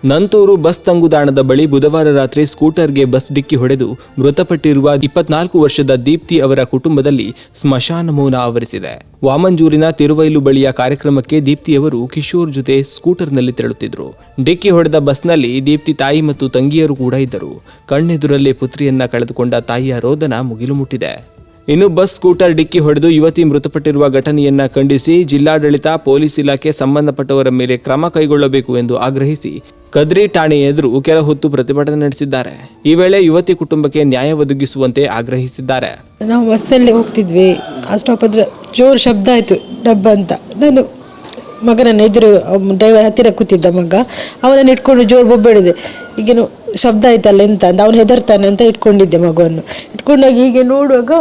Nanthoor bus ತಂಗುದಾಣದ ಬಳಿ ಬುಧವಾರ ರಾತ್ರಿ ಸ್ಕೂಟರ್ಗೆ ಬಸ್ ಡಿಕ್ಕಿ ಹೊಡೆದು ಮೃತಪಟ್ಟಿರುವ 24 ವರ್ಷದ ದೀಪ್ತಿ ಅವರ ಕುಟುಂಬದಲ್ಲಿ ಸ್ಮಶಾನ ಮೌನ ಆವರಿಸಿದೆ. ವಾಮಂಜೂರಿನ ತಿರುವೈಲು ಬಳಿಯ ಕಾರ್ಯಕ್ರಮಕ್ಕೆ ದೀಪ್ತಿಯವರು ಕಿಶೋರ್ ಜೊತೆ ಸ್ಕೂಟರ್ನಲ್ಲಿ ತೆರಳುತ್ತಿದ್ದರು. ಡಿಕ್ಕಿ ಹೊಡೆದ ಬಸ್ನಲ್ಲಿ ದೀಪ್ತಿ ತಾಯಿ ಮತ್ತು ತಂಗಿಯರು ಕೂಡ ಇದ್ದರು. ಕಣ್ಣೆದುರಲ್ಲೇ ಪುತ್ರಿಯನ್ನ ಕಳೆದುಕೊಂಡ ತಾಯಿಯ ರೋದನ ಮುಗಿಲು ಮುಟ್ಟಿದೆ. ಇನ್ನು ಬಸ್ ಸ್ಕೂಟರ್ ಡಿಕ್ಕಿ ಹೊಡೆದು ಯುವತಿ ಮೃತಪಟ್ಟಿರುವ ಘಟನೆಯನ್ನ ಖಂಡಿಸಿ ಜಿಲ್ಲಾಡಳಿತ, ಪೊಲೀಸ್ ಇಲಾಖೆ ಸಂಬಂಧಪಟ್ಟವರ ಮೇಲೆ ಕ್ರಮ ಕೈಗೊಳ್ಳಬೇಕು ಎಂದು ಆಗ್ರಹಿಸಿ ಕದ್ರಿ ಠಾಣೆ ಎದುರು ಕೆಲ ಹೊತ್ತು ಪ್ರತಿಭಟನೆ ನಡೆಸಿದ್ದಾರೆ. ಈ ವೇಳೆ ಯುವತಿ ಕುಟುಂಬಕ್ಕೆ ನ್ಯಾಯ ಒದಗಿಸುವಂತೆ ಆಗ್ರಹಿಸಿದ್ದಾರೆ. ನಾವು ಬಸ್ಸಲ್ಲಿ ಹೋಗ್ತಿದ್ವಿ, ಆ ಸ್ಟಾಪ್ ಹತ್ರ ಜೋರು ಶಬ್ದ ಆಯಿತು, ಡಬ್ಬ ಅಂತ. ನಾನು ಮಗನನ್ನು ಎದುರು ಡ್ರೈವರ್ ಹತ್ತಿರ ಕೂತಿದ್ದ ಮಗ, ಅವನನ್ನು ಇಟ್ಕೊಂಡು ಜೋರು ಬೊಬ್ಬೆಡಿದೆ. ಈಗೇನು ಶಬ್ದ ಆಯ್ತಲ್ಲ ಎಂತ ಅಂತ, ಅವನು ಹೆದರ್ತಾನೆ ಅಂತ ಇಟ್ಕೊಂಡಿದ್ದೆ. ಮಗುವನ್ನು ಇಟ್ಕೊಂಡಾಗ ಹೀಗೆ ನೋಡುವಾಗ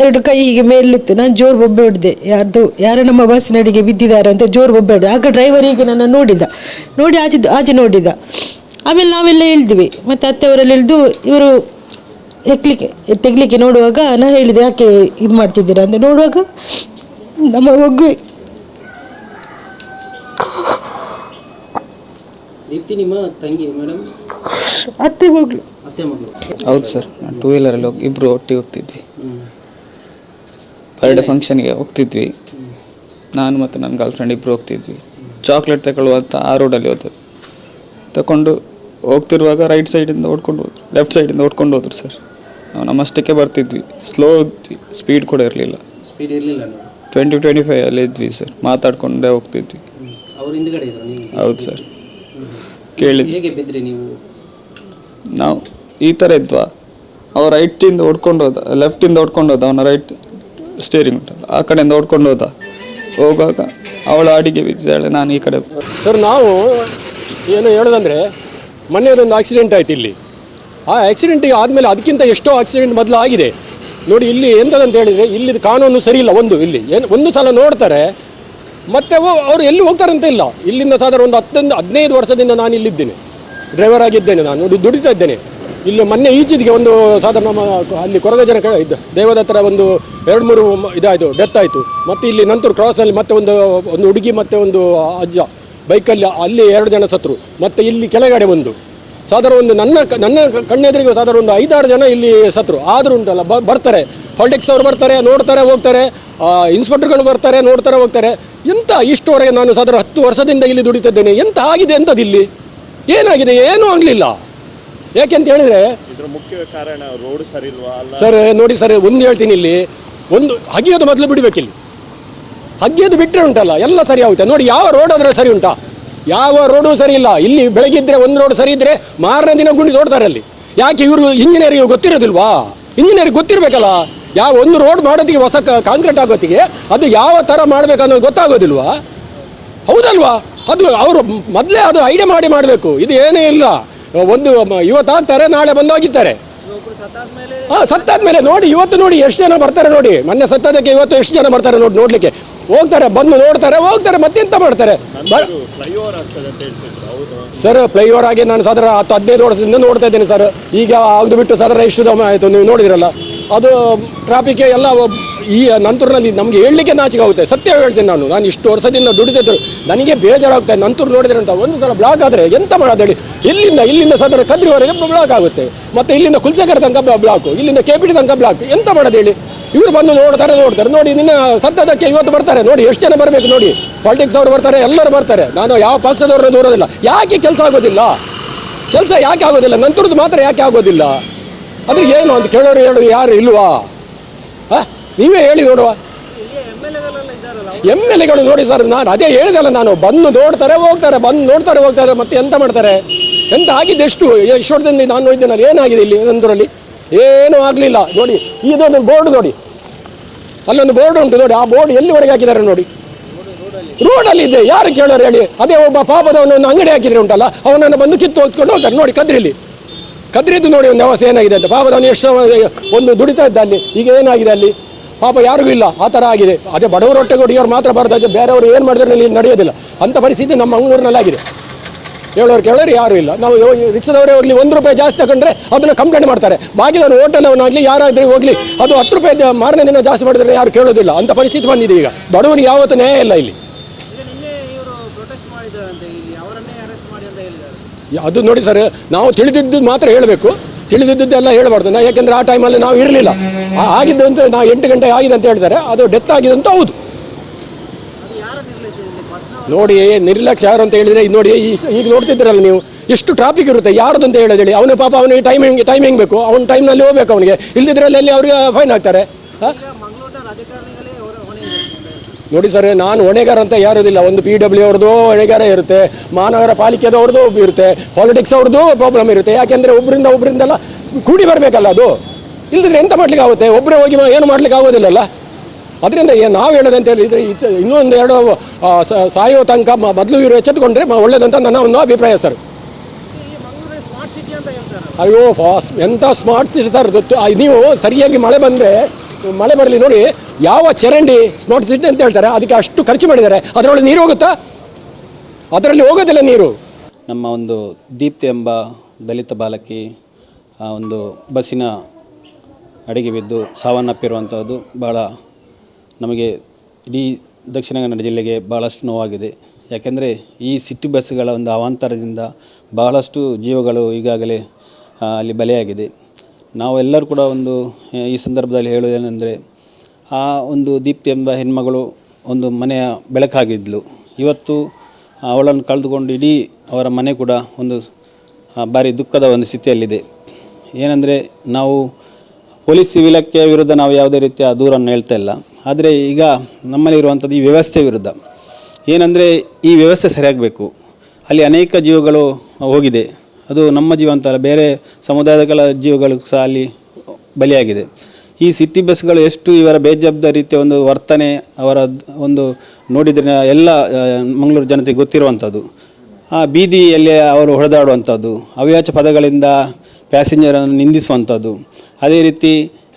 2 ಕೈ ಹೀಗೆ ಮೇಲಿತ್ತು. ನಾನು ಜೋರು ಬೊಬ್ಬೆ ಹೊಡೆದೆ, ಯಾರು ನಮ್ಮ ಬಸ್ಸಿನಡಿಗೆ ಬಿದ್ದಿದ್ದಾರೆ ಅಂತ ಜೋರು ಬೊಬ್ಬೆ ಹೊಡೆದೆ. ಆಗ ಡ್ರೈವರ್ ಹೀಗೆ ನನ್ನ ನೋಡಿ ಆಚೆ ನೋಡಿದ. ಆಮೇಲೆ ನಾವೆಲ್ಲ ಇಳಿದ್ವಿ, ಮತ್ತು ಅತ್ತೆಯವರೆಲ್ಲ ಇಳಿದು ಇವರು ತೆಗ್ಲಿಕ್ಕೆ ನೋಡುವಾಗ ನಾನು ಹೇಳಿದೆ, ಯಾಕೆ ಇದು ಮಾಡ್ತಿದ್ದೀರಾ ಅಂತ. ನೋಡುವಾಗ ನಮ್ಮ ಮಗು ದೀಪ್ತಿ ನಿಮ್ಮ ತಂಗಿ ಮೇಡಮ್, ಅತ್ತೆ ಮಗಳು. ಹೌದು ಸರ್, ನಾನು 2 ವೀಲರಲ್ಲಿ ಇಬ್ಬರು ಒಟ್ಟಿಗೆ ಹೋಗ್ತಿದ್ವಿ. ಬರ್ಡೇ ಫಂಕ್ಷನ್ಗೆ ಹೋಗ್ತಿದ್ವಿ. ನಾನು ಮತ್ತು ನನ್ನ ಗರ್ಲ್ ಫ್ರೆಂಡ್ ಇಬ್ಬರು ಹೋಗ್ತಿದ್ವಿ. ಚಾಕ್ಲೇಟ್ ತಗೊಳ್ಳುವಂತ ಆ ರೋಡಲ್ಲಿ ತಗೊಂಡು ಹೋಗ್ತಿರುವಾಗ ರೈಟ್ ಸೈಡಿಂದ ಓಡ್ಕೊಂಡು ಹೋದ್ರು, ಲೆಫ್ಟ್ ಸೈಡಿಂದ ಓಡ್ಕೊಂಡು ಹೋದ್ರು ಸರ್. ನಾವು ನಮ್ಮಷ್ಟಕ್ಕೆ ಬರ್ತಿದ್ವಿ, ಸ್ಲೋ ಹೋಗ್ತಿದ್ವಿ, ಸ್ಪೀಡ್ ಕೂಡ ಇರಲಿಲ್ಲ. 20-25 ಅಲ್ಲಿ ಇದ್ವಿ ಸರ್, ಮಾತಾಡ್ಕೊಂಡೇ ಹೋಗ್ತಿದ್ವಿ. ಹೌದು ಸರ್. ಕೇಳಿದ್ವಿ ನಾವು ಈ ಥರ ಇದ್ವಾ, ಅವ ರೈಟಿಂದ ಓಡ್ಕೊಂಡು ಹೋದ, ಲೆಫ್ಟಿಂದ ಓಡ್ಕೊಂಡು ಹೋದ, ಅವನ ರೈಟ್ ಸ್ಟೇರಿಂಗ್ ಉಂಟಲ್ಲ ಆ ಕಡೆಯಿಂದ ಓಡ್ಕೊಂಡು ಹೋಗುವಾಗ ಅವಳ ಅಡಿಗೆ ಬಿದ್ದಿದ್ದಾಳೆ, ನಾನು ಈ ಕಡೆ. ಸರ್, ನಾವು ಏನು ಹೇಳೋದಂದರೆ, ಮೊನ್ನೆದೊಂದು ಆಕ್ಸಿಡೆಂಟ್ ಆಯ್ತು ಇಲ್ಲಿ. ಆ ಆಕ್ಸಿಡೆಂಟಿಗೆ ಆದಮೇಲೆ ಅದಕ್ಕಿಂತ ಎಷ್ಟೋ ಆಕ್ಸಿಡೆಂಟ್ ಮೊದಲು ಆಗಿದೆ ನೋಡಿ. ಇಲ್ಲಿ ಎಂಥದಂತ ಹೇಳಿದರೆ, ಇಲ್ಲಿದು ಕಾನೂನು ಸರಿ ಇಲ್ಲ. ಇಲ್ಲಿ ಒಂದು ಸಲ ನೋಡ್ತಾರೆ, ಮತ್ತೆ ಅವರು ಎಲ್ಲಿ ಹೋಗ್ತಾರೆ ಅಂತ ಇಲ್ಲ. ಇಲ್ಲಿಂದ ಸಾಧಾರಣ ಒಂದು 10-15 ವರ್ಷದಿಂದ ನಾನು ಇಲ್ಲಿದ್ದೇನೆ, ಡ್ರೈವರ್ ಆಗಿದ್ದೇನೆ, ನಾನು ದುಡಿತಾ ಇದ್ದೇನೆ. ಇಲ್ಲಿ ಮೊನ್ನೆ ಈಚಿದಿಗೆ ಒಂದು ಸಾಧಾರಣ ಅಲ್ಲಿ ಕೊರಗಜನ ದೇವದ ಹತ್ರ ಒಂದು 2-3 ಇದಾಯಿತು, ಡೆತ್ ಆಯಿತು. ಮತ್ತು ಇಲ್ಲಿ ನಂತರ ಕ್ರಾಸಲ್ಲಿ ಮತ್ತೆ ಒಂದು ಹುಡುಗಿ ಮತ್ತು ಒಂದು ಅಜ್ಜ ಬೈಕಲ್ಲಿ ಅಲ್ಲಿ 2 ಜನ ಸತ್ತರು. ಮತ್ತು ಇಲ್ಲಿ ಕೆಳಗಡೆ ಒಂದು ಸಾಧಾರಣ ಒಂದು ನನ್ನ ಕಣ್ಣೆದುರಿಗೆ ಸಾಧಾರಣ ಒಂದು 5-6 ಜನ ಇಲ್ಲಿ ಸತ್ತರು. ಆದರೂ ಉಂಟಲ್ಲ, ಬರ್ತಾರೆ ಪಾಲಿಟಿಕ್ಸ್ ಅವರು ಬರ್ತಾರೆ, ನೋಡ್ತಾರೆ ಹೋಗ್ತಾರೆ, ಇನ್ಸ್ಪೆಕ್ಟರ್ಗಳು ಬರ್ತಾರೆ, ನೋಡ್ತಾರೆ ಹೋಗ್ತಾರೆ. ಎಂತ ಇಷ್ಟುವರೆಗೆ ನಾನು ಸಾಧಾರಣ 10 ವರ್ಷದಿಂದ ಇಲ್ಲಿ ದುಡಿತಿದ್ದೇನೆ. ಎಂತ ಆಗಿದೆ ಎಂಥದ್ದು ಇಲ್ಲಿ? ಏನಾಗಿದೆ? ಏನೂ ಆಗಲಿಲ್ಲ. ಯಾಕೆಂತ ಹೇಳಿದರೆ ಮುಖ್ಯ ಕಾರಣ ರೋಡ್ ಸರಿ ಇಲ್ವಾ ಸರ್? ನೋಡಿ ಸರ್, ಒಂದು ಹೇಳ್ತೀನಿ, ಇಲ್ಲಿ ಒಂದು ಹಗಿಯೋದು ಮೊದಲು ಬಿಡಬೇಕಿಲ್ಲಿ. ಹಗಿಯೋದು ಬಿಟ್ಟರೆ ಉಂಟಲ್ಲ ಎಲ್ಲ ಸರಿ ಆಗುತ್ತೆ. ನೋಡಿ, ಯಾವ ರೋಡ್ ಆದರೆ ಸರಿ ಉಂಟಾ? ಯಾವ ರೋಡು ಸರಿ ಇಲ್ಲ. ಇಲ್ಲಿ ಬೆಳಗ್ಗಿದ್ರೆ ಒಂದು ರೋಡ್ ಸರಿ ಇದ್ದರೆ ಮಾರನೇ ದಿನ ಗುಂಡಿ ತೋಡ್ತಾರೆ ಅಲ್ಲಿ. ಯಾಕೆ? ಇವರು ಇಂಜಿನಿಯರಿಗೆ ಗೊತ್ತಿರೋದಿಲ್ವಾ? ಇಂಜಿನಿಯರಿಗೆ ಗೊತ್ತಿರಬೇಕಲ್ಲ. ಯಾವ ಒಂದು ರೋಡ್ ಮಾಡೋದಿಗೆ, ಹೊಸ ಕಾಂಕ್ರೀಟ್ ಆಗೋತ್ತಿಗೆ ಅದು ಯಾವ ಥರ ಮಾಡಬೇಕು ಅನ್ನೋದು ಗೊತ್ತಾಗೋದಿಲ್ವಾ? ಹೌದಲ್ವಾ? ಅದು ಅವರು ಮೊದಲೇ ಅದು ಐಡಿಯಾ ಮಾಡಬೇಕು. ಇದು ಏನೇ ಇಲ್ಲ, ಒಂದು ಇವತ್ತು ಹಾಕ್ತಾರೆ, ನಾಳೆ ಬಂದು ಹೋಗಿದ್ದಾರೆ. ಸತ್ತಾದ್ಮೇಲೆ ನೋಡಿ, ಇವತ್ತು ನೋಡಿ ಎಷ್ಟು ಜನ ಬರ್ತಾರೆ ನೋಡಿ. ಮೊನ್ನೆ ಸತ್ತದಕ್ಕೆ ಇವತ್ತು ಎಷ್ಟು ಜನ ಬರ್ತಾರೆ ನೋಡ್ಲಿಕ್ಕೆ ಹೋಗ್ತಾರೆ, ಬಂದು ನೋಡ್ತಾರೆ ಹೋಗ್ತಾರೆ, ಮತ್ತೆಂತ ಮಾಡ್ತಾರೆ ಸರ್? ಫ್ಲೈಓವರ್ ಆಗಿ ನಾನು ಸಾಧಾರಣ 10-15 ವರ್ಷದಿಂದ ನೋಡ್ತಾ ಇದ್ದೇನೆ ಸರ್. ಈಗ ಆಗದು ಬಿಟ್ಟು ಸಾಧಾರಣ ಎಷ್ಟು ಆಯಿತು, ನೀವು ನೋಡಿದಿರಲ್ಲ. ಅದು ಟ್ರಾಫಿಕ್ ಎಲ್ಲ ಈ ನಂತೂರಿನಲ್ಲಿ ನಮಗೆ ಹೇಳಲಿಕ್ಕೆ ನಾಚಿಕೆ ಆಗುತ್ತೆ. ಸತ್ಯ ಹೇಳ್ತೀನಿ, ನಾನು ಇಷ್ಟು ವರ್ಷದಿಂದ ದುಡಿದಿದ್ದರು, ನನಗೆ ಬೇಜಾರಾಗ್ತದೆ. ನಂತೂರು ನೋಡಿದ್ರೆ ಅಂತ ಒಂದು ಸಲ ಬ್ಲಾಕ್ ಆದರೆ ಎಂತ ಮಾಡೋದು ಹೇಳಿ? ಇಲ್ಲಿಂದ ಸಾಧಾರಣ ಕದ್ರಿವರೆಗೆ ಬ್ಲಾಕ್ ಆಗುತ್ತೆ, ಮತ್ತು ಇಲ್ಲಿಂದ ಕುಲ್ಸೇಕರ ತನಕ ಬ್ಲಾಕು, ಇಲ್ಲಿಂದ KPD ತನಕ ಬ್ಲಾಕ್. ಎಂತ ಮಾಡೋದು ಹೇಳಿ? ಇವರು ಬಂದು ನೋಡ್ತಾರೆ ನೋಡಿ. ನಿನ್ನ ಸತ್ತದಕ್ಕೆ ಇವತ್ತು ಬರ್ತಾರೆ ನೋಡಿ, ಎಷ್ಟು ಜನ ಬರಬೇಕು ನೋಡಿ. ಪಾಲಿಟಿಕ್ಸ್ ಅವರು ಬರ್ತಾರೆ, ಎಲ್ಲರೂ ಬರ್ತಾರೆ. ನಾನು ಯಾವ ಪಕ್ಷದವ್ರನ್ನ ದೂರೋದಿಲ್ಲ. ಯಾಕೆ ಕೆಲಸ ಆಗೋದಿಲ್ಲ? ಕೆಲಸ ಯಾಕೆ ಆಗೋದಿಲ್ಲ? ನಂತರದ್ದು ಮಾತ್ರ ಯಾಕೆ ಆಗೋದಿಲ್ಲ? ಅದ್ರ ಏನು ಅಂತ ಕೇಳೋರು ಯಾರು ಇಲ್ವಾ? ನೀವೇ ಹೇಳಿ ನೋಡುವ. MLAಗಳು ನೋಡಿ ಸರ್, ನಾನು ಅದೇ ಹೇಳಿದಲ್ಲ, ನಾನು ಬಂದು ನೋಡ್ತಾರೆ ಹೋಗ್ತಾರೆ, ಬಂದು ನೋಡ್ತಾರೆ ಹೋಗ್ತಾರೆ, ಮತ್ತೆ ಎಂತ ಮಾಡ್ತಾರೆ? ಎಂತ ಆಗಿದೆ? ಇಷ್ಟೊಂದು ನಾನು ನೋಡಿದ್ದೇನಲ್ಲ, ಏನಾಗಿದೆ ಇಲ್ಲಿ ನಂತರಲ್ಲಿ? ಏನೂ ಆಗಲಿಲ್ಲ ನೋಡಿ. ಇದೊಂದು ಬೋರ್ಡ್ ನೋಡಿ, ಅಲ್ಲೊಂದು ಬೋರ್ಡ್ ಉಂಟು ನೋಡಿ. ಆ ಬೋರ್ಡ್ ಎಲ್ಲಿವರೆಗೆ ಹಾಕಿದ್ದಾರೆ ನೋಡಿ, ರೋಡಲ್ಲಿ ಇದೆ. ಯಾರು ಕೇಳೋರು ಹೇಳಿ? ಅದೇ ಒಬ್ಬ ಪಾಪದವನೊಂದು ಅಂಗಡಿ ಹಾಕಿದ್ರೆ ಉಂಟಲ್ಲ, ಅವನನ್ನು ಬಂದು ಕಿತ್ತು ಹೊತ್ಕೊಂಡು ಹೋಗ್ತಾರೆ ನೋಡಿ. ಕದ್ರಿದ್ದು ನೋಡಿ ಒಂದು ವ್ಯವಸ್ಥೆ ಏನಾಗಿದೆ ಅಂತ. ಪಾಪದವನು ಎಷ್ಟು ಒಂದು ದುಡಿತಾ ಇದ್ದ ಅಲ್ಲಿ, ಈಗ ಏನಾಗಿದೆ ಅಲ್ಲಿ? ಪಾಪ ಯಾರಿಗೂ ಇಲ್ಲ, ಆ ಥರ ಆಗಿದೆ. ಅದೇ ಬಡವರು ಹೊಟ್ಟೆ ಕೊಡಿಯೋರು ಮಾತ್ರ ಬರ್ತದೆ, ಬೇರೆಯವರು ಏನು ಮಾಡಿದ್ರೆ ಇಲ್ಲಿ ನಡೆಯೋದಿಲ್ಲ. ಅಂಥ ಪರಿಸ್ಥಿತಿ ನಮ್ಮ ಮಂಗಳೂರಿನಲ್ಲಿ ಆಗಿದೆ. ಕೇಳೋರು ಯಾರೂ ಇಲ್ಲ. ನಾವು ರಿಕ್ಷಾದವರೇ ಹೋಗಲಿ, 1 ರೂಪಾಯಿ ಜಾಸ್ತಿ ತಗೊಂಡ್ರೆ ಅದನ್ನು ಕಂಪ್ಲೇಂಟ್ ಮಾಡ್ತಾರೆ. ಬಾಕಿದವನು ಹೋಟೆಲವನಾಗಲಿ ಯಾರಾದರೂ ಹೋಗಲಿ, ಅದು 10 ರೂಪಾಯಿ ಮಾರನೇ ದಿನ ಜಾಸ್ತಿ ಮಾಡಿದ್ರೆ ಯಾರು ಕೇಳೋದಿಲ್ಲ. ಅಂಥ ಪರಿಸ್ಥಿತಿ ಬಂದಿದೆ ಈಗ. ಬಡವರಿಗೆ ಯಾವತ್ತೂ ನ್ಯಾಯ ಇಲ್ಲ ಇಲ್ಲಿ. ಅದು ನೋಡಿ ಸರ್, ನಾವು ತಿಳಿದಿದ್ದು ಮಾತ್ರ ಹೇಳಬೇಕು, ತಿಳಿದಿದ್ದೆಲ್ಲ ಹೇಳಬಾರ್ದು. ಯಾಕೆಂದರೆ ಆ ಟೈಮಲ್ಲಿ ನಾವು ಇರಲಿಲ್ಲ. ಆಗಿದ್ದು ಅಂತ ನಾವು 8 ಗಂಟೆ ಆಗಿದೆ ಅಂತ ಹೇಳ್ತಾರೆ, ಅದು ಡೆತ್ ಆಗಿದೆ ಅಂತ ಹೌದು. ನೋಡಿ ನಿರ್ಲಕ್ಷ್ಯ ಯಾರು ಅಂತ ಹೇಳಿದರೆ, ನೋಡಿ ಈಗ ನೋಡ್ತಿದ್ದೀರಲ್ಲ ನೀವು, ಎಷ್ಟು ಟ್ರಾಫಿಕ್ ಇರುತ್ತೆ, ಯಾರ್ದು ಅಂತ ಹೇಳಿ ಅವನು ಪಾಪ ಅವನಿಗೆ ಟೈಮಿಂಗ್ ಬೇಕು, ಅವ್ನ ಟೈಮ್ನಲ್ಲಿ ಹೋಗ್ಬೇಕು ಅವನಿಗೆ, ಇಲ್ಲದಿದ್ರಲ್ಲಿ ಅಲ್ಲಿ ಅವ್ರಿಗೆ ಫೈನ್ ಹಾಕ್ತಾರೆ. ನೋಡಿ ಸರ್, ನಾನು ಹೊಣೆಗಾರ ಅಂತ ಯಾರೋದಿಲ್ಲ. ಒಂದು PW ಅವ್ರದ್ದು ಹೊಣೆಗಾರ ಇರುತ್ತೆ, ಮಹಾನಗರ ಪಾಲಿಕೆದವ್ರದ್ದು ಇರುತ್ತೆ, ಪಾಲಿಟಿಕ್ಸ್ ಅವ್ರದ್ದು ಪ್ರಾಬ್ಲಮ್ ಇರುತ್ತೆ. ಯಾಕೆಂದರೆ ಒಬ್ಬರಿಂದೆಲ್ಲ ಕೂಡಿ ಬರಬೇಕಲ್ಲ, ಅದು ಇಲ್ಲದಿದ್ರೆ ಎಂತ ಮಾಡ್ಲಿಕ್ಕೆ ಆಗುತ್ತೆ? ಒಬ್ಬರೇ ಹೋಗಿ ಏನು ಮಾಡ್ಲಿಕ್ಕೆ ಆಗೋದಿಲ್ಲಲ್ಲ. ಅದರಿಂದ ನಾವು ಹೇಳೋದಂತ ಹೇಳಿದರೆ, ಇನ್ನೊಂದು 2 ಸಾಯೋ ತನಕ ಮೊದಲು ಇವರು ಎಚ್ಚೆತ್ತುಕೊಂಡ್ರೆ ಒಳ್ಳೇದಂತ ನನ್ನ ಒಂದು ಅಭಿಪ್ರಾಯ ಸರ್. ಅಯ್ಯೋ ಎಂಥ ಸ್ಮಾರ್ಟ್ ಸಿಟಿ ಸರ್. ನೀವು ಸರಿಯಾಗಿ ಮಳೆ ಬರಲಿ ನೋಡಿ, ಯಾವ ಚರಂಡಿ ಸ್ಮಾರ್ಟ್ ಸಿಟಿ ಅಂತ ಹೇಳ್ತಾರೆ, ಅದಕ್ಕೆ ಅಷ್ಟು ಖರ್ಚು ಮಾಡಿದ್ದಾರೆ. ಅದರೊಳಗೆ ನೀರು ಹೋಗುತ್ತಾ? ಅದರಲ್ಲಿ ಹೋಗೋದಿಲ್ಲ ನೀರು. ನಮ್ಮ ಒಂದು ದೀಪ್ತಿ ಎಂಬ ದಲಿತ ಬಾಲಕಿ ಒಂದು ಬಸ್ಸಿನ ಅಡಿಗೆ ಬಿದ್ದು ಸಾವನ್ನಪ್ಪಿರುವಂಥದ್ದು ಭಾಳ ನಮಗೆ ಇಡೀ ದಕ್ಷಿಣ ಕನ್ನಡ ಜಿಲ್ಲೆಗೆ ಭಾಳಷ್ಟು ನೋವಾಗಿದೆ. ಯಾಕೆಂದರೆ ಈ ಸಿಟಿ ಬಸ್ಸುಗಳ ಒಂದು ಅವಾಂತರದಿಂದ ಬಹಳಷ್ಟು ಜೀವಗಳು ಈಗಾಗಲೇ ಅಲ್ಲಿ ಬಲಿಯಾಗಿದೆ. ನಾವೆಲ್ಲರೂ ಕೂಡ ಒಂದು ಈ ಸಂದರ್ಭದಲ್ಲಿ ಹೇಳುವುದೇನೆಂದರೆ, ಆ ಒಂದು ದೀಪ್ತಿ ಎಂಬ ಹೆಣ್ಮಗಳು ಒಂದು ಮನೆಯ ಬೆಳಕಾಗಿದ್ದಳು. ಇವತ್ತು ಅವಳನ್ನು ಕಳೆದುಕೊಂಡು ಇಡೀ ಅವರ ಮನೆ ಕೂಡ ಒಂದು ಭಾರಿ ದುಃಖದ ಒಂದು ಸ್ಥಿತಿಯಲ್ಲಿದೆ. ಏನಂದರೆ, ನಾವು ಪೊಲೀಸ್ ಇಲಾಖೆಯ ವಿರುದ್ಧ ನಾವು ಯಾವುದೇ ರೀತಿಯ ದೂರನ್ನು ಹೇಳ್ತಾ ಇಲ್ಲ, ಆದರೆ ಈಗ ನಮ್ಮಲ್ಲಿರುವಂಥದ್ದು ಈ ವ್ಯವಸ್ಥೆ ವಿರುದ್ಧ. ಏನಂದರೆ, ಈ ವ್ಯವಸ್ಥೆ ಸರಿಯಾಗಬೇಕು. ಅಲ್ಲಿ ಅನೇಕ ಜೀವಗಳು ಹೋಗಿದೆ, ಅದು ನಮ್ಮ ಜೀವ ಅಂತಲ್ಲ, ಬೇರೆ ಸಮುದಾಯಗಳ ಜೀವಗಳು ಸಹ ಅಲ್ಲಿ ಬಲಿಯಾಗಿದೆ. ಈ ಸಿಟಿ ಬಸ್ಗಳು ಎಷ್ಟು ಇವರ ಬೇಜವಾಬ್ದಾರಿ ರೀತಿಯ ಒಂದು ವರ್ತನೆ ಅವರ ಒಂದು ನೋಡಿದರೆ ಎಲ್ಲ ಮಂಗಳೂರು ಜನತೆಗೆ ಗೊತ್ತಿರುವಂಥದ್ದು. ಆ ಬೀದಿಯಲ್ಲಿ ಅವರು ಹೊಡೆದಾಡುವಂಥದ್ದು, ಅವ್ಯಾಚ ಪದಗಳಿಂದ ಪ್ಯಾಸೆಂಜರನ್ನು ನಿಂದಿಸುವಂಥದ್ದು, ಅದೇ ರೀತಿ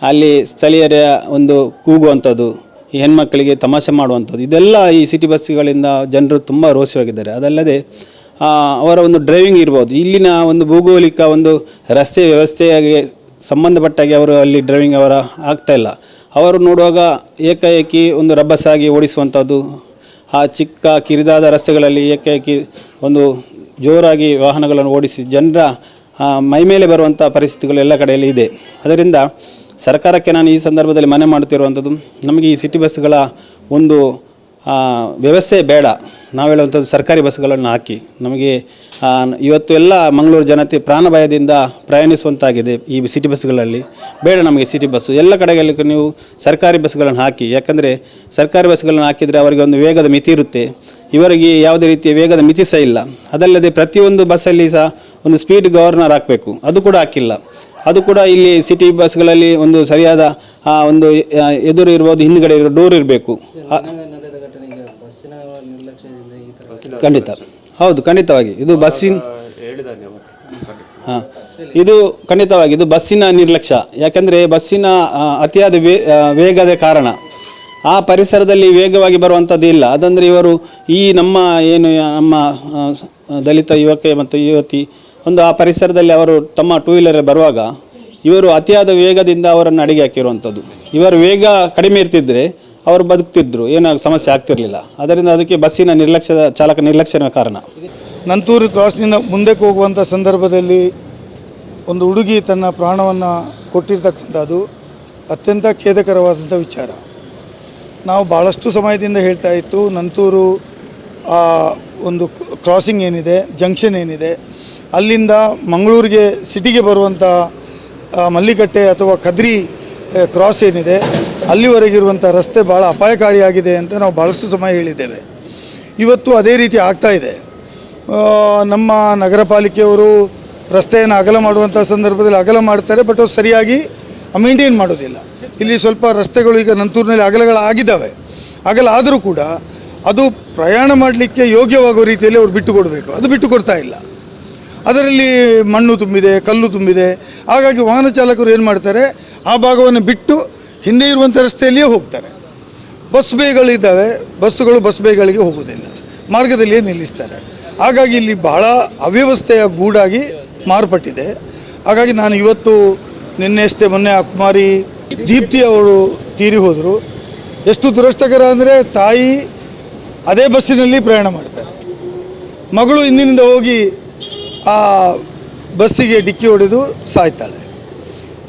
ಅಲ್ಲಿ ಸ್ಥಳೀಯರ ಒಂದು ಕೂಗುವಂಥದ್ದು, ಈ ಹೆಣ್ಮಕ್ಕಳಿಗೆ ತಮಾಷೆ ಮಾಡುವಂಥದ್ದು, ಇದೆಲ್ಲ ಈ ಸಿಟಿ ಬಸ್ಸುಗಳಿಂದ ಜನರು ತುಂಬ ರೋಷವಾಗಿದ್ದಾರೆ. ಅದಲ್ಲದೆ ಅವರ ಒಂದು ಡ್ರೈವಿಂಗ್ ಇರ್ಬೋದು, ಇಲ್ಲಿನ ಒಂದು ಭೌಗೋಳಿಕ ಒಂದು ರಸ್ತೆ ವ್ಯವಸ್ಥೆಯಾಗಿ ಸಂಬಂಧಪಟ್ಟಾಗಿ ಅವರು ಅಲ್ಲಿ ಡ್ರೈವಿಂಗ್ ಆಗ್ತಾಯಿಲ್ಲ. ಅವರು ನೋಡುವಾಗ ಏಕಾಏಕಿ ಒಂದು ರಭಸಾಗಿ ಓಡಿಸುವಂಥದ್ದು, ಆ ಚಿಕ್ಕ ಕಿರಿದಾದ ರಸ್ತೆಗಳಲ್ಲಿ ಏಕಾಏಕಿ ಒಂದು ಜೋರಾಗಿ ವಾಹನಗಳನ್ನು ಓಡಿಸಿ ಜನರ ಮೈಮೇಲೆ ಬರುವಂಥ ಪರಿಸ್ಥಿತಿಗಳು ಎಲ್ಲ ಕಡೆಯಲ್ಲಿ ಇದೆ. ಅದರಿಂದ ಸರ್ಕಾರಕ್ಕೆ ನಾನು ಈ ಸಂದರ್ಭದಲ್ಲಿ ಮನವಿ ಮಾಡುತ್ತಿರುವಂಥದ್ದು, ನಮಗೆ ಈ ಸಿಟಿ ಬಸ್ಸುಗಳ ಒಂದು ವ್ಯವಸ್ಥೆ ಬೇಡ. ನಾವು ಹೇಳುವಂಥದ್ದು ಸರ್ಕಾರಿ ಬಸ್ಸುಗಳನ್ನು ಹಾಕಿ. ನಮಗೆ ಇವತ್ತು ಎಲ್ಲ ಮಂಗಳೂರು ಜನತೆ ಪ್ರಾಣಭಯದಿಂದ ಪ್ರಯಾಣಿಸುವಂತಾಗಿದೆ ಈ ಸಿಟಿ ಬಸ್ಸುಗಳಲ್ಲಿ. ಬೇಡ ನಮಗೆ ಸಿಟಿ ಬಸ್ಸು, ಎಲ್ಲ ಕಡೆಗಳಲ್ಲಿ ನೀವು ಸರ್ಕಾರಿ ಬಸ್ಸುಗಳನ್ನು ಹಾಕಿ. ಯಾಕಂದರೆ ಸರ್ಕಾರಿ ಬಸ್ಸುಗಳನ್ನು ಹಾಕಿದರೆ ಅವರಿಗೆ ಒಂದು ವೇಗದ ಮಿತಿ ಇರುತ್ತೆ, ಇವರಿಗೆ ಯಾವುದೇ ರೀತಿಯ ವೇಗದ ಮಿತಿ ಸಹ ಇಲ್ಲ. ಅದಲ್ಲದೆ ಪ್ರತಿಯೊಂದು ಬಸ್ಸಲ್ಲಿ ಸಹ ಒಂದು ಸ್ಪೀಡ್ ಗವರ್ನರ್ ಹಾಕಬೇಕು, ಅದು ಕೂಡ ಹಾಕಿಲ್ಲ. ಅದು ಕೂಡ ಇಲ್ಲಿ ಸಿಟಿ ಬಸ್ಗಳಲ್ಲಿ ಒಂದು ಸರಿಯಾದ ಒಂದು ಎದುರು ಇರ್ಬೋದು, ಹಿಂದುಗಡೆ ಇರೋ ಡೋರ್ ಇರಬೇಕು. ಖಂಡಿತ ಹೌದು, ಖಂಡಿತವಾಗಿ ಇದು ಬಸ್ಸಿನ ಇದು ಖಂಡಿತವಾಗಿ ಇದು ಬಸ್ಸಿನ ನಿರ್ಲಕ್ಷ್ಯ. ಯಾಕಂದರೆ ಬಸ್ಸಿನ ಅತಿಯಾದ ವೇಗದ ಕಾರಣ ಆ ಪರಿಸರದಲ್ಲಿ ವೇಗವಾಗಿ ಬರುವಂಥದ್ದು ಇಲ್ಲ. ಅದಂದರೆ ಇವರು ಈ ನಮ್ಮ ದಲಿತ ಯುವಕ ಮತ್ತು ಯುವತಿ ಒಂದು ಆ ಪರಿಸರದಲ್ಲಿ ಅವರು ತಮ್ಮ 2 ವೀಲರ್ ಬರುವಾಗ ಇವರು ಅತಿಯಾದ ವೇಗದಿಂದ ಅವರನ್ನು ಅಡಿಗೆ ಹಾಕಿರುವಂಥದ್ದು. ಇವರು ವೇಗ ಕಡಿಮೆ ಇರ್ತಿದ್ದರೆ ಅವರು ಬದುಕ್ತಿದ್ರು, ಏನೋ ಸಮಸ್ಯೆ ಆಗ್ತಿರಲಿಲ್ಲ. ಅದರಿಂದ ಅದಕ್ಕೆ ಬಸ್ಸಿನ ಚಾಲಕ ನಿರ್ಲಕ್ಷ್ಯನ ಕಾರಣ. ನಂತೂರು ಕ್ರಾಸ್ನಿಂದ ಮುಂದಕ್ಕೆ ಹೋಗುವಂಥ ಸಂದರ್ಭದಲ್ಲಿ ಒಂದು ಹುಡುಗಿ ತನ್ನ ಪ್ರಾಣವನ್ನು ಕೊಟ್ಟಿರ್ತಕ್ಕಂಥದ್ದು ಅತ್ಯಂತ ಖೇದಕರವಾದಂಥ ವಿಚಾರ. ನಾವು ಭಾಳಷ್ಟು ಸಮಯದಿಂದ ಹೇಳ್ತಾ ಇತ್ತು, ನಂತೂರು ಒಂದು ಕ್ರಾಸಿಂಗ್ ಏನಿದೆ, ಜಂಕ್ಷನ್ ಏನಿದೆ, ಅಲ್ಲಿಂದ ಮಂಗಳೂರಿಗೆ ಸಿಟಿಗೆ ಬರುವಂಥ ಮಲ್ಲಿಕಟ್ಟೆ ಅಥವಾ ಕದ್ರಿ ಕ್ರಾಸ್ ಏನಿದೆ, ಅಲ್ಲಿವರೆಗಿರುವಂಥ ರಸ್ತೆ ಭಾಳ ಅಪಾಯಕಾರಿಯಾಗಿದೆ ಅಂತ ನಾವು ಭಾಳಷ್ಟು ಸಮಯ ಹೇಳಿದ್ದೇವೆ. ಇವತ್ತು ಅದೇ ರೀತಿ ಆಗ್ತಾಯಿದೆ. ನಮ್ಮ ನಗರ ಪಾಲಿಕೆಯವರು ರಸ್ತೆಯನ್ನು ಅಗಲ ಮಾಡುವಂಥ ಸಂದರ್ಭದಲ್ಲಿ ಅಗಲ ಮಾಡ್ತಾರೆ, ಬಟ್ ಅದು ಸರಿಯಾಗಿ ಮೇಂಟೈನ್ ಮಾಡೋದಿಲ್ಲ. ಇಲ್ಲಿ ಸ್ವಲ್ಪ ರಸ್ತೆಗಳು ಈಗ ನಂತೂರಿನಲ್ಲಿ ಅಗಲಗಳಾಗಿದ್ದಾವೆ, ಅಗಲ ಆದರೂ ಕೂಡ ಅದು ಪ್ರಯಾಣ ಮಾಡಲಿಕ್ಕೆ ಯೋಗ್ಯವಾಗುವ ರೀತಿಯಲ್ಲಿ ಅವ್ರು ಬಿಟ್ಟು ಕೊಡಬೇಕು, ಅದು ಬಿಟ್ಟು ಕೊಡ್ತಾ ಇಲ್ಲ. ಅದರಲ್ಲಿ ಮಣ್ಣು ತುಂಬಿದೆ, ಕಲ್ಲು ತುಂಬಿದೆ. ಹಾಗಾಗಿ ವಾಹನ ಚಾಲಕರು ಏನು ಮಾಡ್ತಾರೆ, ಆ ಭಾಗವನ್ನು ಬಿಟ್ಟು ಹಿಂದೆ ಇರುವಂಥ ರಸ್ತೆಯಲ್ಲಿಯೇ ಹೋಗ್ತಾರೆ. ಬಸ್ ಬೇಗಳಿದ್ದಾವೆ, ಬಸ್ಸುಗಳು ಬಸ್ ಬೇಗಳಿಗೆ ಹೋಗೋದಿಲ್ಲ, ಮಾರ್ಗದಲ್ಲಿಯೇ ನಿಲ್ಲಿಸ್ತಾರೆ. ಹಾಗಾಗಿ ಇಲ್ಲಿ ಬಹಳ ಅವ್ಯವಸ್ಥೆಯ ಗೂಡಾಗಿ ಮಾರ್ಪಟ್ಟಿದೆ. ಹಾಗಾಗಿ ನಾನು ಇವತ್ತು ಮೊನ್ನೆ ಆ ಕುಮಾರಿ ದೀಪ್ತಿ ಅವರು ತೀರಿ ಹೋದರು. ಎಷ್ಟು ದುರಷ್ಟಕರ ಅಂದರೆ, ತಾಯಿ ಅದೇ ಬಸ್ಸಿನಲ್ಲಿ ಪ್ರಯಾಣ ಮಾಡ್ತಾರೆ, ಮಗಳು ಹಿಂದಿನಿಂದ ಹೋಗಿ ಆ ಬಸ್ಸಿಗೆ ಡಿಕ್ಕಿ ಹೊಡೆದು ಸಾಯ್ತಾಳೆ.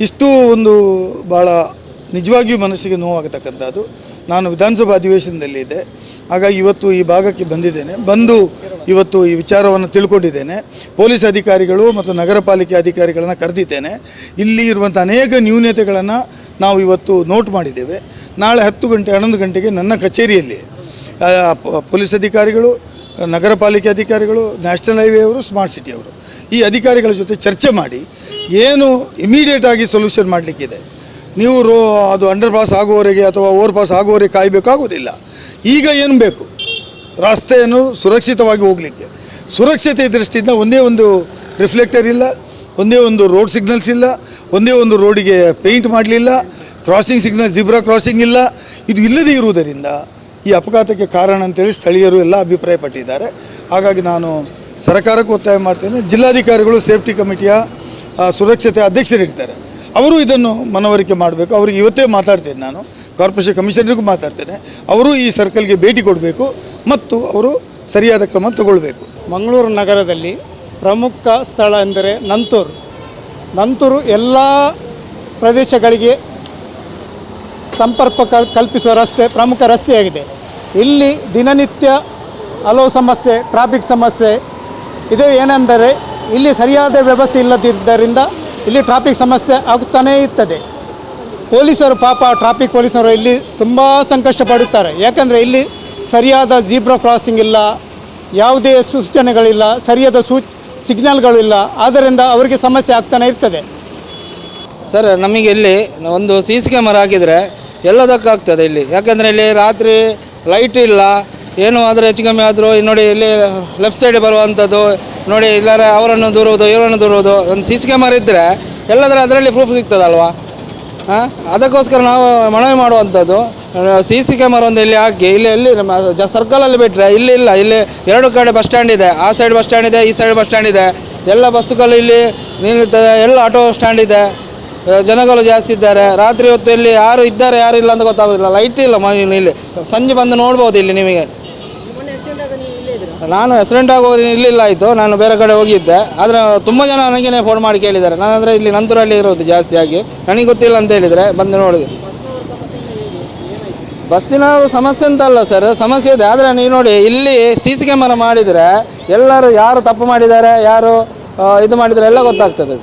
ಇಷ್ಟು ಒಂದು ಭಾಳ ನಿಜವಾಗಿಯೂ ಮನಸ್ಸಿಗೆ ನೋವಾಗತಕ್ಕಂಥದ್ದು. ನಾನು ವಿಧಾನಸಭಾ ಅಧಿವೇಶನದಲ್ಲಿದ್ದೆ, ಹಾಗಾಗಿ ಇವತ್ತು ಈ ಭಾಗಕ್ಕೆ ಬಂದಿದ್ದೇನೆ. ಬಂದು ಇವತ್ತು ಈ ವಿಚಾರವನ್ನು ತಿಳ್ಕೊಂಡಿದ್ದೇನೆ. ಪೊಲೀಸ್ ಅಧಿಕಾರಿಗಳು ಮತ್ತು ನಗರ ಪಾಲಿಕೆ ಅಧಿಕಾರಿಗಳನ್ನು ಕರೆದಿದ್ದೇನೆ. ಇಲ್ಲಿ ಇರುವಂಥ ಅನೇಕ ನ್ಯೂನತೆಗಳನ್ನು ನಾವು ಇವತ್ತು ನೋಟ್ ಮಾಡಿದ್ದೇವೆ. ನಾಳೆ 10 ಗಂಟೆ 11 ಗಂಟೆಗೆ ನನ್ನ ಕಚೇರಿಯಲ್ಲಿ ಪೊಲೀಸ್ ಅಧಿಕಾರಿಗಳು, ನಗರ ಪಾಲಿಕೆ ಅಧಿಕಾರಿಗಳು, ನ್ಯಾಷನಲ್ ಹೈವೇ ಅವರು, ಸ್ಮಾರ್ಟ್ ಸಿಟಿ ಅವರು ಈ ಅಧಿಕಾರಿಗಳ ಜೊತೆ ಚರ್ಚೆ ಮಾಡಿ ಏನು ಇಮಿಡಿಯೇಟಾಗಿ ಸೊಲ್ಯೂಷನ್ ಮಾಡಲಿಕ್ಕಿದೆ. ನೀವು ಅದು ಅಂಡರ್ ಪಾಸ್ ಆಗುವವರೆಗೆ ಅಥವಾ ಓವರ್ ಪಾಸ್ ಆಗುವವರೆಗೆ ಕಾಯಬೇಕಾಗೋದಿಲ್ಲ. ಈಗ ಏನು ಬೇಕು, ರಸ್ತೆಯನ್ನು ಸುರಕ್ಷಿತವಾಗಿ ಹೋಗಲಿಕ್ಕೆ, ಸುರಕ್ಷತೆ ದೃಷ್ಟಿಯಿಂದ ಒಂದೇ ಒಂದು ರಿಫ್ಲೆಕ್ಟರ್ ಇಲ್ಲ, ಒಂದೇ ಒಂದು ರೋಡ್ ಸಿಗ್ನಲ್ಸ್ ಇಲ್ಲ, ಒಂದೇ ಒಂದು ರೋಡಿಗೆ ಪೇಂಟ್ ಮಾಡಲಿಲ್ಲ, ಕ್ರಾಸಿಂಗ್ ಸಿಗ್ನಲ್ ಜಿಬ್ರಾ ಕ್ರಾಸಿಂಗ್ ಇಲ್ಲ. ಇದು ಇಲ್ಲದೇ ಇರುವುದರಿಂದ ಈ ಅಪಘಾತಕ್ಕೆ ಕಾರಣ ಅಂತೇಳಿ ಸ್ಥಳೀಯರು ಎಲ್ಲ ಅಭಿಪ್ರಾಯಪಟ್ಟಿದ್ದಾರೆ. ಹಾಗಾಗಿ ನಾನು ಸರ್ಕಾರಕ್ಕೆ ಒತ್ತಾಯ ಮಾಡ್ತೇನೆ. ಜಿಲ್ಲಾಧಿಕಾರಿಗಳು ಸೇಫ್ಟಿ ಕಮಿಟಿಯ ಸುರಕ್ಷತೆ ಅಧ್ಯಕ್ಷರಿರ್ತಾರೆ, ಅವರು ಇದನ್ನು ಮನವರಿಕೆ ಮಾಡಬೇಕು. ಅವರಿಗೆ ಇವತ್ತೇ ಮಾತಾಡ್ತೇನೆ, ನಾನು ಕಾರ್ಪೊರೇಷನ್ ಕಮಿಷನರಿಗೂ ಮಾತಾಡ್ತೇನೆ. ಅವರು ಈ ಸರ್ಕಲ್ಗೆ ಭೇಟಿ ಕೊಡಬೇಕು ಮತ್ತು ಅವರು ಸರಿಯಾದ ಕ್ರಮ ತಗೊಳ್ಬೇಕು. ಮಂಗಳೂರು ನಗರದಲ್ಲಿ ಪ್ರಮುಖ ಸ್ಥಳ ಎಂದರೆ ನಂತೂರು ಎಲ್ಲ ಪ್ರದೇಶಗಳಿಗೆ ಸಂಪರ್ಕ ಕಲ್ಪಿಸುವ ಪ್ರಮುಖ ರಸ್ತೆಯಾಗಿದೆ. ಇಲ್ಲಿ ದಿನನಿತ್ಯ ಹಲವು ಸಮಸ್ಯೆ, ಟ್ರಾಫಿಕ್ ಸಮಸ್ಯೆ ಇದೆ. ಏನೆಂದರೆ ಇಲ್ಲಿ ಸರಿಯಾದ ವ್ಯವಸ್ಥೆ ಇಲ್ಲದಿದ್ದರಿಂದ ಇಲ್ಲಿ ಟ್ರಾಫಿಕ್ ಸಮಸ್ಯೆ ಆಗುತ್ತಾನೇ ಇರ್ತದೆ. ಪೊಲೀಸರು ಪಾಪ ಟ್ರಾಫಿಕ್ ಪೊಲೀಸರು ಇಲ್ಲಿ ತುಂಬ ಸಂಕಷ್ಟ ಪಡುತ್ತಾರೆ. ಯಾಕಂದರೆ ಇಲ್ಲಿ ಸರಿಯಾದ ಜೀಬ್ರಾ ಕ್ರಾಸಿಂಗ್ ಇಲ್ಲ, ಯಾವುದೇ ಸೂಚನೆಗಳಿಲ್ಲ, ಸರಿಯಾದ ಸಿಗ್ನಲ್ಗಳಿಲ್ಲ. ಆದ್ದರಿಂದ ಅವರಿಗೆ ಸಮಸ್ಯೆ ಆಗ್ತಾನೆ ಇರ್ತದೆ. ಸರ್, ನಮಗೆ ಇಲ್ಲಿ ಒಂದು CC ಕ್ಯಾಮರಾ ಹಾಕಿದರೆ ಎಲ್ಲದಕ್ಕಾಗ್ತದೆ ಇಲ್ಲಿ. ಯಾಕಂದರೆ ಇಲ್ಲಿ ರಾತ್ರಿ ಲೈಟ್ ಇಲ್ಲ, ಏನು ಆದರೆ ಹೆಚ್ಚು ಕಮ್ಮಿ ಆದರೂ ನೋಡಿ ಇಲ್ಲಿ ಲೆಫ್ಟ್ ಸೈಡ್ ಬರುವಂಥದ್ದು ನೋಡಿ, ಇಲ್ಲಾರ ಅವರನ್ನು ದೂರುವುದು ಇವರನ್ನು ದೂರುವುದು. ಒಂದು CC ಕ್ಯಾಮರಾ ಇದ್ದರೆ ಎಲ್ಲದರ ಅದರಲ್ಲಿ ಪ್ರೂಫ್ ಸಿಗ್ತದಲ್ವಾ? ಅದಕ್ಕೋಸ್ಕರ ನಾವು ಮನವಿ ಮಾಡುವಂಥದ್ದು, CC ಕ್ಯಾಮರಾ ಒಂದು ಇಲ್ಲಿ ಹಾಕಿ ಇಲ್ಲಿ ನಮ್ಮ ಸರ್ಕಲಲ್ಲಿ ಬಿಟ್ಟರೆ ಇಲ್ಲಿ ಇಲ್ಲ. ಇಲ್ಲಿ 2 ಕಡೆ ಬಸ್ ಸ್ಟ್ಯಾಂಡ್ ಇದೆ, ಆ ಸೈಡ್ ಬಸ್ ಸ್ಟ್ಯಾಂಡ್ ಇದೆ, ಈ ಸೈಡ್ ಬಸ್ ಸ್ಟ್ಯಾಂಡ್ ಇದೆ. ಎಲ್ಲ ಬಸ್ಸುಗಳು ಇಲ್ಲಿ ನಿಲ್ಲುತ್ತದೆ, ಎಲ್ಲ ಆಟೋ ಸ್ಟ್ಯಾಂಡ್ ಇದೆ, ಜನಗಳು ಜಾಸ್ತಿ ಇದ್ದಾರೆ. ರಾತ್ರಿ ಹೊತ್ತು ಇಲ್ಲಿ ಯಾರು ಇದ್ದಾರೆ ಯಾರು ಇಲ್ಲ ಅಂತ ಗೊತ್ತಾಗೋದಿಲ್ಲ. ಲೈಟ್ ಇಲ್ಲ ಇಲ್ಲಿ. ಸಂಜೆ ಬಂದು ನೋಡ್ಬೋದು ಇಲ್ಲಿ ನಿಮಗೆ. ನಾನು ಆಕ್ಸಿಡೆಂಟ್ ಆಗುವಾಗ ಇಲ್ಲಿಲ್ಲ ಆಯಿತು, ನಾನು ಬೇರೆ ಕಡೆ ಹೋಗಿದ್ದೆ. ಆದರೆ ತುಂಬ ಜನ ನನಗೇ ಫೋನ್ ಮಾಡಿ ಕೇಳಿದ್ದಾರೆ. ನಾನಂದರೆ ಇಲ್ಲಿ ನಂತೂರಲ್ಲಿ ಇರೋದು ಜಾಸ್ತಿಯಾಗಿ, ನನಗೆ ಗೊತ್ತಿಲ್ಲ ಅಂತ ಹೇಳಿದರೆ ಬಂದು ನೋಡಿದೆ. ಬಸ್ಸಿನ ಸಮಸ್ಯೆ ಅಂತಲ್ಲ ಸರ್, ಸಮಸ್ಯೆ ಇದೆ. ಆದರೆ ನೀವು ನೋಡಿ ಇಲ್ಲಿ CC ಕ್ಯಾಮರಾ ಮಾಡಿದರೆ ಎಲ್ಲರೂ ಯಾರು ತಪ್ಪು ಮಾಡಿದ್ದಾರೆ, ಯಾರು ಇದು ಮಾಡಿದರೆ ಎಲ್ಲ ಗೊತ್ತಾಗ್ತದೆ.